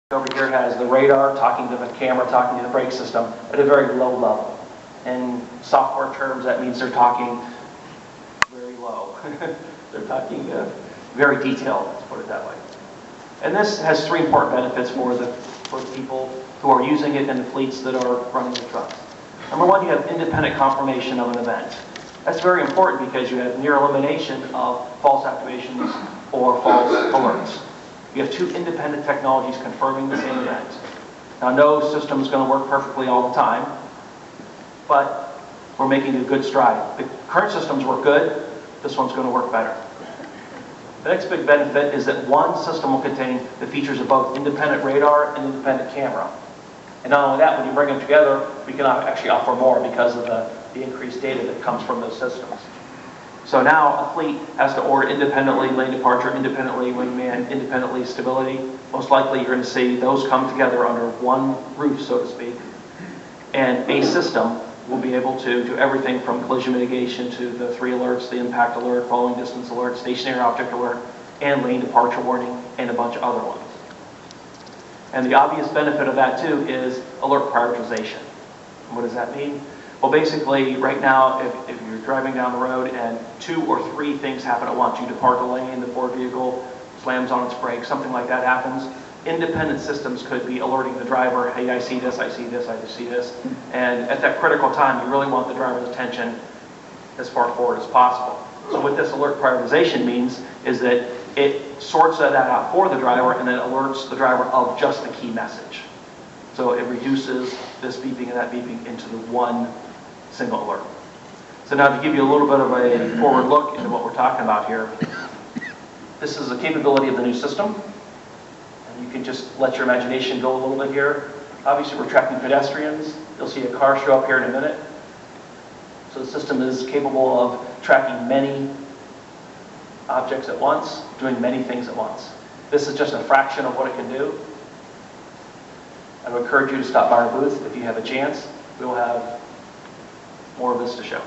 Over here has the radar talking to the camera, talking to the brake system at a very low level. In software terms, that means they're talking very low. They're talking very detailed, let's put it that way. And this has three important benefits for the people who are using it and the fleets that are running the trucks. Number one, you have independent confirmation of an event. That's very important because you have near elimination of false activations or false alerts. You have two independent technologies confirming the same event. Now, no system is going to work perfectly all the time, but we're making a good stride. The current systems work good. This one's going to work better. The next big benefit is that one system will contain the features of both independent radar and independent camera. And not only that, when you bring them together, we can actually offer more because of the increased data that comes from those systems. So now a fleet has to order independently lane departure, independently wingman, independently stability. Most likely you're going to see those come together under one roof, so to speak. And a system will be able to do everything from collision mitigation to the three alerts, the impact alert, following distance alert, stationary object alert, and lane departure warning, and a bunch of other ones. And the obvious benefit of that too is alert prioritization. What does that mean? Well, basically, right now, if you're driving down the road and 2 or 3 things happen at once, you depart the lane, the forward vehicle slams on its brakes, something like that happens, independent systems could be alerting the driver, hey, I see this, I see this, I see this. And at that critical time, you really want the driver's attention as far forward as possible. So what this alert prioritization means is that it sorts that out for the driver and then alerts the driver of just the key message. So it reduces this beeping and that beeping into the one single alert. So now to give you a little bit of a forward look into what we're talking about here, this is the capability of the new system. And you can just let your imagination go a little bit here. Obviously we're tracking pedestrians. You'll see a car show up here in a minute. So the system is capable of tracking many objects at once, doing many things at once. This is just a fraction of what it can do. I would encourage you to stop by our booth if you have a chance. We'll have more of this to show.